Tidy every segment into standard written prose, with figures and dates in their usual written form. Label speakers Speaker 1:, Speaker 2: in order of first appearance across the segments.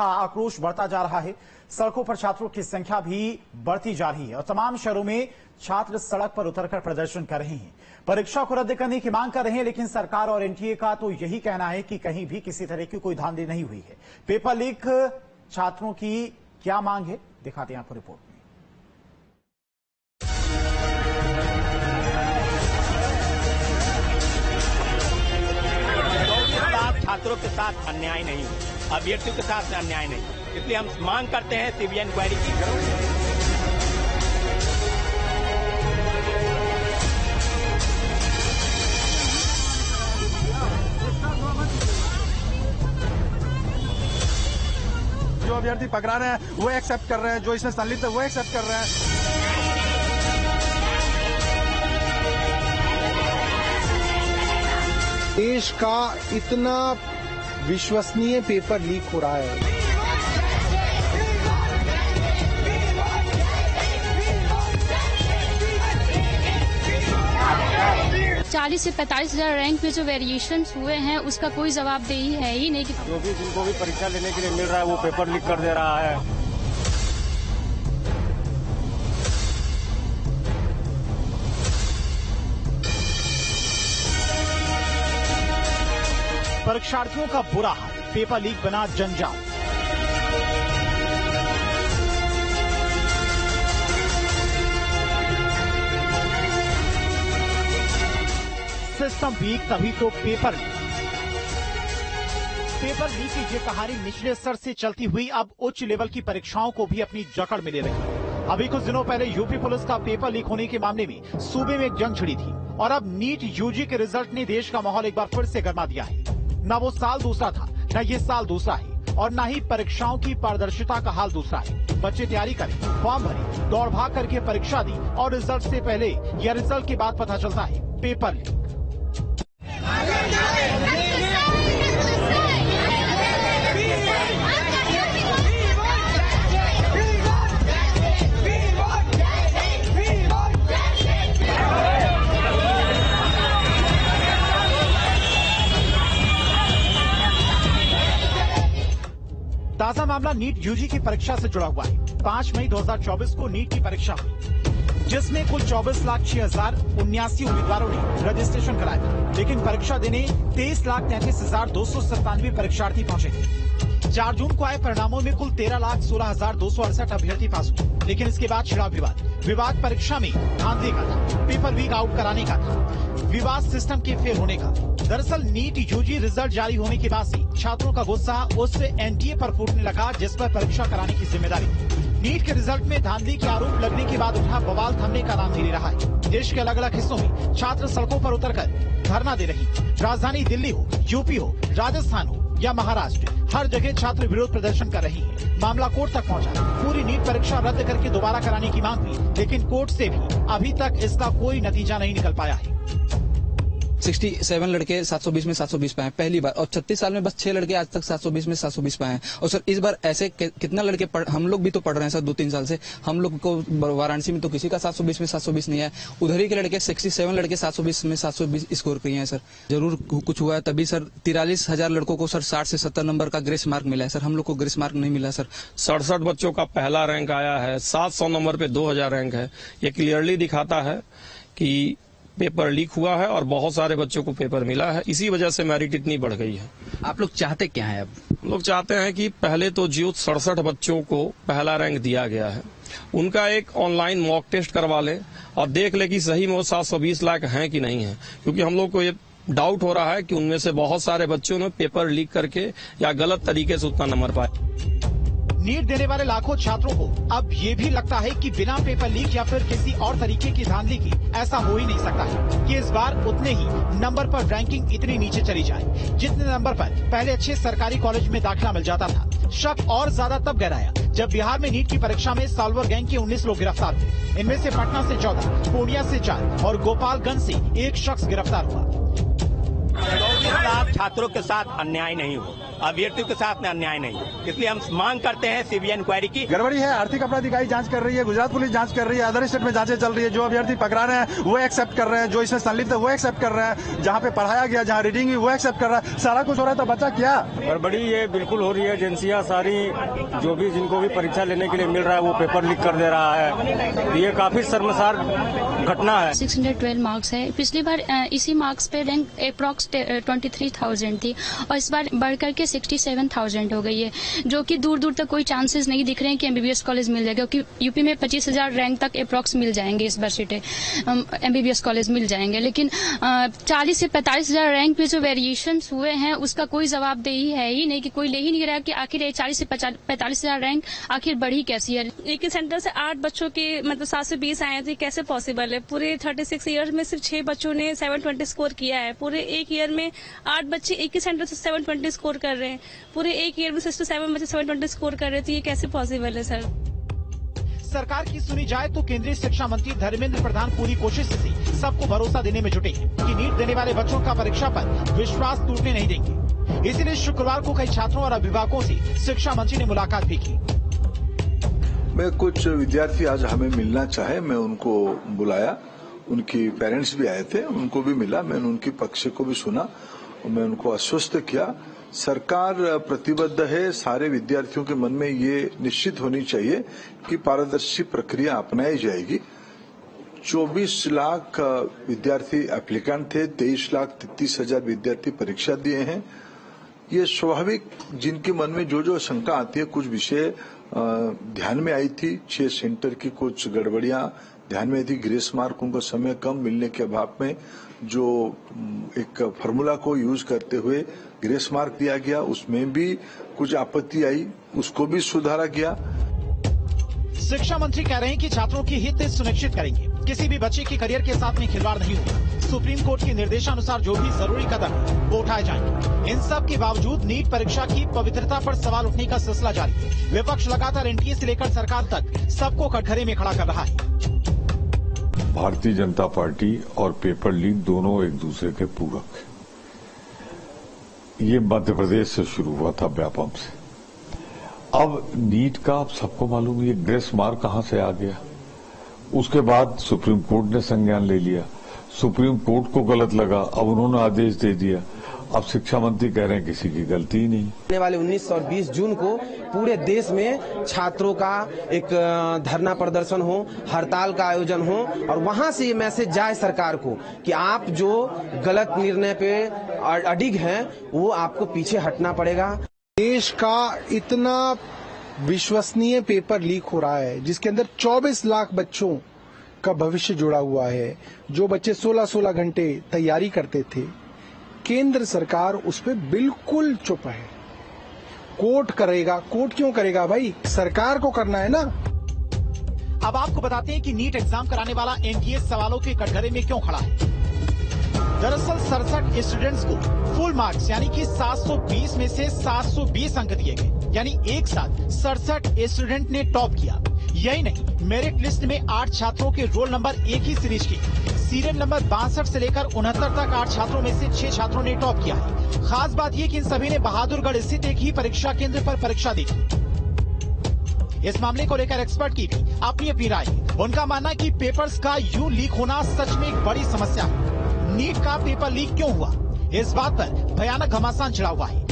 Speaker 1: आक्रोश बढ़ता जा रहा है। सड़कों पर छात्रों की संख्या भी बढ़ती जा रही है और तमाम शहरों में छात्र सड़क पर उतरकर प्रदर्शन कर रहे हैं। परीक्षा को रद्द करने की मांग कर रहे हैं, लेकिन सरकार और एनटीए का तो यही कहना है कि कहीं भी किसी तरह की कोई धांधली नहीं हुई है। पेपर लीक छात्रों की क्या मांग है, दिखाते हैं आपको रिपोर्ट में।
Speaker 2: छात्रों के साथ अन्याय नहीं, अभ्यर्थियों के साथ अन्याय नहीं, इसलिए हम मांग करते हैं सीबीआई इंक्वायरी की।
Speaker 3: जो अभ्यर्थी पकड़ा रहे हैं वो एक्सेप्ट कर रहे हैं, जो इसमें संलिप्त है वो एक्सेप्ट कर रहे हैं।
Speaker 4: देश का इतना विश्वसनीय पेपर लीक हो रहा है।
Speaker 5: 40 से 45 हजार रैंक में जो वेरिएशन हुए हैं उसका कोई जवाबदेही है ही नहीं।
Speaker 6: जो भी जिनको भी परीक्षा लेने के लिए मिल रहा है वो पेपर लीक कर दे रहा है।
Speaker 1: परीक्षार्थियों का बुरा हाल, पेपर लीक बना जंजाल। सिस्टम वीक तभी तो पेपर लीक। पेपर लीक की ये कहानी निचले स्तर से चलती हुई अब उच्च लेवल की परीक्षाओं को भी अपनी जकड़ में ले रही है। अभी कुछ दिनों पहले यूपी पुलिस का पेपर लीक होने के मामले में सूबे में एक जंग छिड़ी थी और अब नीट यूजी के रिजल्ट ने देश का माहौल एक बार फिर से गरमा दिया है। न वो साल दूसरा था, न ये साल दूसरा है और न ही परीक्षाओं की पारदर्शिता का हाल दूसरा है। बच्चे तैयारी करें, फॉर्म भरे, दौड़ भाग करके परीक्षा दी और रिजल्ट से पहले या रिजल्ट के बाद पता चलता है पेपर लीक। ताजा मामला नीट यूजी की परीक्षा से जुड़ा हुआ है। 5 मई 2024 को नीट की परीक्षा हुई, जिसमें कुल 24,06,079 उम्मीदवारों ने रजिस्ट्रेशन कराया था, लेकिन परीक्षा देने 23,33,297 परीक्षार्थी पहुंचे थे। 4 जून को आए परिणामों में कुल 13,16,268 अभ्यर्थी पास हुए, लेकिन इसके बाद छिड़ा विवाद परीक्षा में धांधली का था, पेपर लीक आउट कराने का था, विवाद सिस्टम के फेल होने का। दरअसल नीट यूजी रिजल्ट जारी होने के बाद से छात्रों का गुस्सा उस एनटीए पर फूटने लगा जिस पर परीक्षा कराने की जिम्मेदारी थी। नीट के रिजल्ट में धांधली के आरोप लगने के बाद उठा बवाल थमने का नाम नहीं ले रहा है। देश के अलग अलग हिस्सों में छात्र सड़कों पर उतरकर धरना दे रही। राजधानी दिल्ली हो, यूपी हो, राजस्थान हो या महाराष्ट्र, हर जगह छात्र विरोध प्रदर्शन कर रही है। मामला कोर्ट तक पहुंचा, पूरी नीट परीक्षा रद्द करके दोबारा कराने की मांग हुई, लेकिन कोर्ट से भी अभी तक इसका कोई नतीजा नहीं निकल पाया है।
Speaker 7: 67 लड़के 720 में 720 पाए पहली बार, और 36 साल में बस 6 लड़के आज तक 720 में 720 पाए हैं। और सर इस बार ऐसे कितना लड़के हम लोग भी तो पढ़ रहे हैं सर 2-3 साल से। हम लोग को वाराणसी में तो किसी का 720 में 720 नहीं है। उधर ही के लड़के 67 लड़के 720 में 720 स्कोर किए हैं सर। जरूर कुछ हुआ है तभी सर 43,000 लड़कों को सर 60 से 70 नंबर का ग्रेस मार्क मिला है सर। हम लोग को ग्रेस मार्क नहीं मिला सर।
Speaker 8: 67 बच्चों का पहला रैंक आया है, 700 नंबर पे 2000 रैंक है। ये क्लियरली दिखाता है कि पेपर लीक हुआ है और बहुत सारे बच्चों को पेपर मिला है, इसी वजह से मेरिट इतनी बढ़ गई है।
Speaker 7: आप लोग चाहते क्या है अब?
Speaker 8: हम लोग चाहते हैं कि पहले तो जो 67 बच्चों को पहला रैंक दिया गया है उनका एक ऑनलाइन मॉक टेस्ट करवा ले और देख ले कि सही में वो 720 लाख हैं कि नहीं है, क्योंकि हम लोग को ये डाउट हो रहा है कि उनमें से बहुत सारे बच्चों ने पेपर लीक करके या गलत तरीके से उतना नंबर पाए।
Speaker 1: नीट देने वाले लाखों छात्रों को अब ये भी लगता है कि बिना पेपर लीक या फिर किसी और तरीके की धांधली की ऐसा हो ही नहीं सकता है कि इस बार उतने ही नंबर पर रैंकिंग इतनी नीचे चली जाए जितने नंबर पर पहले अच्छे सरकारी कॉलेज में दाखिला मिल जाता था। शक और ज्यादा तब गहराया जब बिहार में नीट की परीक्षा में साल्वर गैंग के 19 लोग गिरफ्तार हुए। इनमें से पटना से 14, पूर्णिया से 4 और गोपालगंज से 1 शख्स गिरफ्तार हुआ।
Speaker 2: छात्रों के साथ अन्याय नहीं हो। अभ्यर्थियों के साथ में अन्याय नहीं, इसलिए हम मांग करते हैं सीबीआई इंक्वायरी की।
Speaker 3: गड़बड़ी है, आर्थिक अपराध इकाई जांच कर रही है, गुजरात पुलिस जांच कर रही है, अदर स्टेट में जांचें चल रही है। जो अभ्यर्थी पकड़ा रहे हैं वो एक्सेप्ट कर रहे हैं, जो इसमें संलिप्त है वो एक्सेप्ट कर रहे हैं, जहाँ पे पढ़ाया गया, जहाँ रीडिंग हुई वो एक्सेप्ट कर रहा है। सारा कुछ हो रहा है तो बच्चा क्या?
Speaker 6: गड़बड़ी ये बिल्कुल हो रही है। एजेंसियां सारी जो भी जिनको भी परीक्षा लेने के लिए मिल रहा है वो पेपर लीक कर दे रहा है। ये काफी शर्मसार घटना है।
Speaker 5: 612 मार्क्स है। पिछली बार इसी मार्क्स पे रैंक अप्रॉक्स 23,000 थी और इस बार बढ़कर के 67,000 हो गई है, जो कि दूर दूर तक कोई चांसेस नहीं दिख रहे हैं कि एमबीबीएस कॉलेज मिल जाएगा, क्योंकि यूपी में 25,000 रैंक तक अप्रॉक्स मिल जाएंगे इस बार सीटें, एमबीबीएस कॉलेज मिल जाएंगे। लेकिन 40 से 45,000 रैंक पे जो वेरिएशन हुए हैं उसका कोई जवाबदेही है ही नहीं, कि कोई ले ही नहीं रहा कि आखिर 40 से 45,000 रैंक आखिर बढ़ी कैसी है।
Speaker 9: एक ही सेंटर से 8 बच्चों के मतलब 720 आए थे, कैसे पॉसिबल है? पूरे 36 ईयर में सिर्फ 6 बच्चों ने 720 स्कोर किया है। पूरे एक ईयर में 8 बच्चे एक ही सेंटर से 720 स्कोर कर रहे हैं। पूरे एक ईयर में 67 बच्चे 720 स्कोर कर रहे थे, ये कैसे पॉसिबल है सर?
Speaker 1: सरकार की सुनी जाए तो केंद्रीय शिक्षा मंत्री धर्मेंद्र प्रधान पूरी कोशिश से सबको भरोसा देने में जुटे हैं कि नीट देने वाले बच्चों का परीक्षा पर विश्वास टूटने नहीं देंगे। इसीलिए शुक्रवार को कई छात्रों और अभिभावकों से शिक्षा मंत्री ने मुलाकात भी की।
Speaker 10: मैं कुछ विद्यार्थी आज हमें मिलना चाहे, मैं उनको बुलाया, उनकी पेरेंट्स भी आए थे, उनको भी मिला, मैंने उनकी पक्ष को भी सुना और मैं उनको आश्वस्त किया। सरकार प्रतिबद्ध है, सारे विद्यार्थियों के मन में ये निश्चित होनी चाहिए कि पारदर्शी प्रक्रिया अपनाई जाएगी। 24 लाख विद्यार्थी एप्लीकेंट थे, 23,33,000 विद्यार्थी परीक्षा दिए हैं। ये स्वाभाविक, जिनके मन में जो जो शंका आती है, कुछ विषय ध्यान में आई थी, 6 सेंटर की कुछ गड़बड़ियां ध्यान में थी, ग्रेस मार्क उनको समय कम मिलने के अभाव में जो एक फार्मूला को यूज करते हुए ग्रेस मार्क दिया गया, उसमें भी कुछ आपत्ति आई, उसको भी सुधारा गया।
Speaker 1: शिक्षा मंत्री कह रहे हैं कि छात्रों की हित सुनिश्चित करेंगे, किसी भी बच्चे के करियर के साथ में खिलवाड़ नहीं होगा। सुप्रीम कोर्ट के निर्देशानुसार जो भी जरूरी कदम है वो उठाए जाएंगे। इन सब के बावजूद नीट परीक्षा की पवित्रता पर सवाल उठने का सिलसिला जारी है। विपक्ष लगातार एनटीए से लेकर सरकार तक सबको कटघरे में खड़ा कर रहा है।
Speaker 11: भारतीय जनता पार्टी और पेपर लीक दोनों एक दूसरे के पूरक हैं। ये मध्य प्रदेश से शुरू हुआ था, व्यापम से। अब नीट का आप सबको मालूम, ये ग्रेस मार्क कहां से आ गया। उसके बाद सुप्रीम कोर्ट ने संज्ञान ले लिया, सुप्रीम कोर्ट को गलत लगा, अब उन्होंने आदेश दे दिया। अब शिक्षा मंत्री कह रहे हैं किसी की गलती ही नहीं।
Speaker 12: आने वाले 19 और 20 जून को पूरे देश में छात्रों का एक धरना प्रदर्शन हो, हड़ताल का आयोजन हो और वहां से ये मैसेज जाए सरकार को कि आप जो गलत निर्णय पे अडिग हैं वो आपको पीछे हटना पड़ेगा।
Speaker 4: देश का इतना विश्वसनीय पेपर लीक हो रहा है जिसके अंदर 24 लाख बच्चों का भविष्य जुड़ा हुआ है, जो बच्चे 16-16 घंटे तैयारी करते थे। केंद्र सरकार उस पर बिल्कुल चुप है। कोर्ट करेगा, कोर्ट क्यों करेगा भाई, सरकार को करना है ना।
Speaker 1: अब आपको बताते हैं कि नीट एग्जाम कराने वाला एनटीए सवालों के कटघरे में क्यों खड़ा है। दरअसल 67 स्टूडेंट्स को फुल मार्क्स यानी कि 720 में से 720 अंक दिए गए, यानी एक साथ 67 स्टूडेंट ने टॉप किया। यही नहीं, मेरिट लिस्ट में 8 छात्रों के रोल नंबर एक ही सीरीज के सीरियल नंबर 62 से लेकर 69 तक 8 छात्रों में से 6 छात्रों ने टॉप किया है। खास बात यह कि इन सभी ने बहादुरगढ़ स्थित एक ही परीक्षा केंद्र पर परीक्षा दी। इस मामले को लेकर एक्सपर्ट की भी अपनी अपनी राय है। उनका मानना है कि पेपर्स का यूं लीक होना सच में एक बड़ी समस्या है। नीट का पेपर लीक क्यों हुआ, इस बात पर भयानक घमासान छिड़ा हुआ है।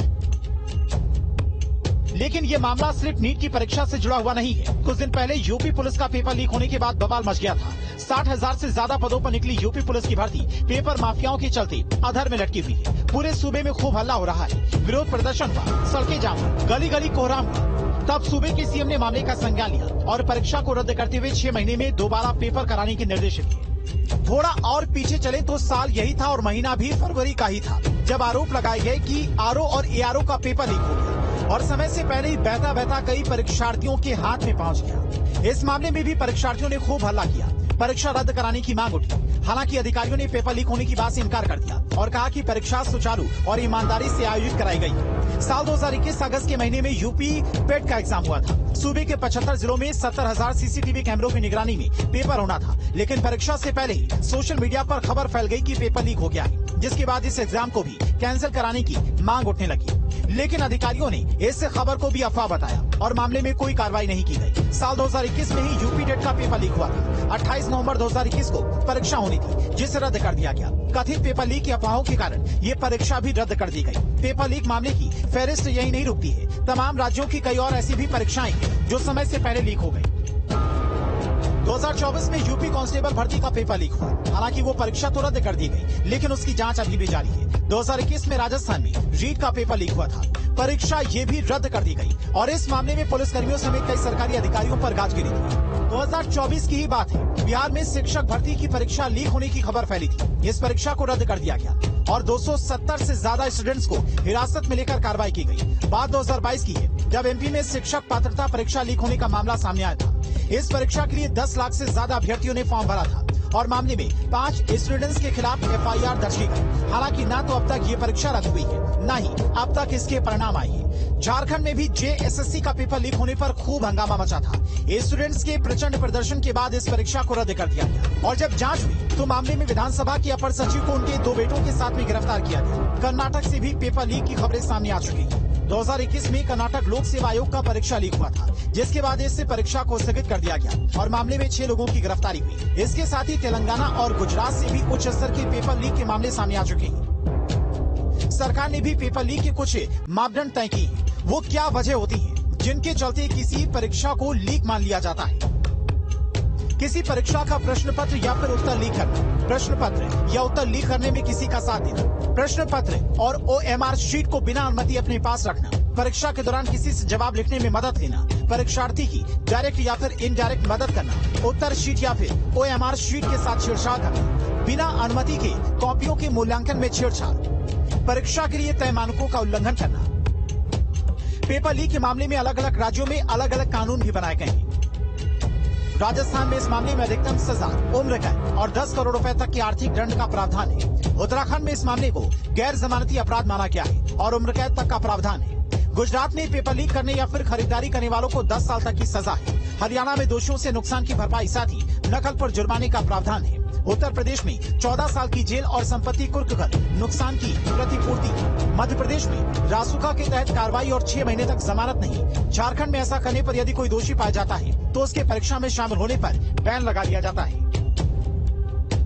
Speaker 1: लेकिन ये मामला सिर्फ नीट की परीक्षा से जुड़ा हुआ नहीं है। कुछ दिन पहले यूपी पुलिस का पेपर लीक होने के बाद बवाल मच गया था। 60,000 से ज्यादा पदों पर निकली यूपी पुलिस की भर्ती पेपर माफियाओं के चलते अधर में लटकी हुई है। पूरे सूबे में खूब हल्ला हो रहा है, विरोध प्रदर्शन हुआ, सड़कें जाम हुई, गली गली कोहराम हुआ। तब सूबे के सीएम ने मामले का संज्ञान लिया और परीक्षा को रद्द करते हुए 6 महीने में दोबारा पेपर कराने के निर्देश दिए। थोड़ा और पीछे चले तो साल यही था और महीना भी फरवरी का ही था, जब आरोप लगाए गए कि आरओ और एआरओ का पेपर लीक हो गया और समय से पहले ही बहता बहता कई परीक्षार्थियों के हाथ में पहुंच गया। इस मामले में भी परीक्षार्थियों ने खूब हल्ला किया, परीक्षा रद्द कराने की मांग उठी। हालांकि अधिकारियों ने पेपर लीक होने की बात से इनकार कर दिया और कहा कि परीक्षा सुचारू और ईमानदारी से आयोजित कराई गई। साल 2021 अगस्त के महीने में यूपी पेट का एग्जाम हुआ था। सूबे के 75 जिलों में 70,000 सीसीटीवी कैमरों की निगरानी में पेपर होना था, लेकिन परीक्षा से पहले ही सोशल मीडिया पर खबर फैल गई कि पेपर लीक हो गया है, जिसके बाद इस एग्जाम को भी कैंसिल कराने की मांग उठने लगी। लेकिन अधिकारियों ने इस खबर को भी अफवाह बताया और मामले में कोई कार्रवाई नहीं की गई। साल 2021 में ही यूपी टेट का पेपर लीक हुआ था। 28 नवंबर 2021 को परीक्षा होनी थी, जिसे रद्द कर दिया गया। कथित पेपर लीक की अफवाहों के कारण ये परीक्षा भी रद्द कर दी गई। पेपर लीक मामले की फेहरिस्त यही नहीं रुकती है। तमाम राज्यों की कई और ऐसी भी परीक्षाएं जो समय से पहले लीक हो गई। 2024 में यूपी कांस्टेबल भर्ती का पेपर लीक हुआ। हालांकि वो परीक्षा तो रद्द कर दी गई, लेकिन उसकी जांच अभी भी जारी है। 2021 में राजस्थान में रीट का पेपर लीक हुआ था। परीक्षा ये भी रद्द कर दी गई और इस मामले में पुलिसकर्मियों समेत कई सरकारी अधिकारियों पर गाज गिरी थी। 2024 की ही बात है, बिहार में शिक्षक भर्ती की परीक्षा लीक होने की खबर फैली थी। इस परीक्षा को रद्द कर दिया गया और 270 से ज्यादा स्टूडेंट्स को हिरासत में लेकर कार्रवाई की गई। बात 2022 की है, जब एमपी में शिक्षक पात्रता परीक्षा लीक होने का मामला सामने आया था। इस परीक्षा के लिए 10 लाख से ज्यादा अभ्यर्थियों ने फॉर्म भरा था और मामले में 5 स्टूडेंट्स के खिलाफ FIR दर्ज की गई। हालांकि न तो अब तक ये परीक्षा रद्द हुई है, न ही अब तक इसके परिणाम आए हैं। झारखंड में भी JSSC का पेपर लीक होने पर खूब हंगामा मचा था। स्टूडेंट्स के प्रचंड प्रदर्शन के बाद इस परीक्षा को रद्द कर दिया गया और जब जांच हुई तो मामले में विधानसभा के अपर सचिव को उनके 2 बेटों के साथ में गिरफ्तार किया गया। कर्नाटक से भी पेपर लीक की खबरें सामने आ चुकी हैं। 2021 में कर्नाटक लोक सेवा आयोग का परीक्षा लीक हुआ था, जिसके बाद इससे परीक्षा को स्थगित कर दिया गया और मामले में 6 लोगों की गिरफ्तारी हुई। इसके साथ ही तेलंगाना और गुजरात से भी उच्च स्तर के पेपर लीक के मामले सामने आ चुके हैं। सरकार ने भी पेपर लीक के कुछ मापदंड तय किए हैं। वो क्या वजह होती है जिनके चलते किसी परीक्षा को लीक मान लिया जाता है? किसी परीक्षा का प्रश्न पत्र या फिर उत्तर लीक करना, प्रश्न पत्र या उत्तर लीक करने में किसी का साथ देना, प्रश्न पत्र और OMR शीट को बिना अनुमति अपने पास रखना, परीक्षा के दौरान किसी से जवाब लिखने में मदद लेना, परीक्षार्थी की डायरेक्ट या फिर इनडायरेक्ट मदद करना, उत्तर शीट या फिर OMR शीट के साथ छेड़छाड़ करना, बिना अनुमति के कॉपियों के मूल्यांकन में छेड़छाड़, परीक्षा के लिए तय मानकों का उल्लंघन करना। पेपर लीक के मामले में अलग अलग राज्यों में अलग अलग कानून भी बनाए गए हैं। राजस्थान में इस मामले में अधिकतम सजा उम्र कैद और 10 करोड़ रुपए तक के आर्थिक दंड का प्रावधान है। उत्तराखंड में इस मामले को गैर जमानती अपराध माना गया है और उम्र कैद तक का प्रावधान है। गुजरात में पेपर लीक करने या फिर खरीदारी करने वालों को 10 साल तक की सजा है। हरियाणा में दोषियों से नुकसान की भरपाई साथ ही नकल पर जुर्माने का प्रावधान है। उत्तर प्रदेश में 14 साल की जेल और संपत्ति कुर्क कर नुकसान की प्रतिपूर्ति। मध्य प्रदेश में रासुका के तहत कार्रवाई और 6 महीने तक जमानत नहीं। झारखंड में ऐसा करने पर यदि कोई दोषी पाया जाता है तो उसके परीक्षा में शामिल होने पर बैन लगा दिया जाता है।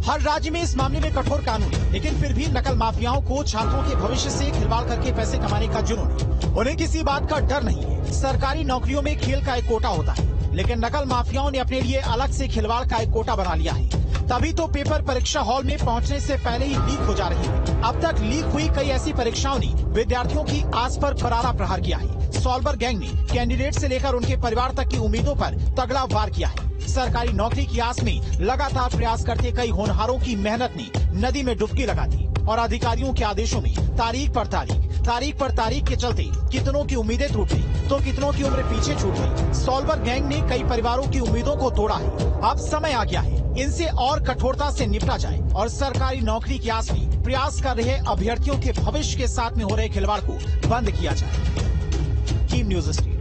Speaker 1: हर राज्य में इस मामले में कठोर कानून है, लेकिन फिर भी नकल माफियाओं को छात्रों के भविष्य से खिलवाड़ करके पैसे कमाने का जुनून है। उन्हें किसी बात का डर नहीं है। सरकारी नौकरियों में खेल का एक कोटा होता है, लेकिन नकल माफियाओं ने अपने लिए अलग से खिलवाड़ का एक कोटा बना लिया है। तभी तो पेपर परीक्षा हॉल में पहुंचने से पहले ही लीक हो जा रही है। अब तक लीक हुई कई ऐसी परीक्षाओं ने विद्यार्थियों की आस पर करारा प्रहार किया है। सॉल्वर गैंग ने कैंडिडेट से लेकर उनके परिवार तक की उम्मीदों पर तगड़ा वार किया है। सरकारी नौकरी की आस में लगातार प्रयास करते कई होनहारों की मेहनत ने नदी में डुबकी लगा दी और अधिकारियों के आदेशों में तारीख पर तारीख के चलते कितनों की उम्मीदें टूट गई तो कितनों की उम्र पीछे छूट गई। सॉल्वर गैंग ने कई परिवारों की उम्मीदों को तोड़ा है। अब समय आ गया है इनसे और कठोरता से निपटा जाए और सरकारी नौकरी की आस में प्रयास कर रहे अभ्यर्थियों के भविष्य के साथ में हो रहे खिलवाड़ को बंद किया जाए। कीम न्यूज़ स्ट्रीट।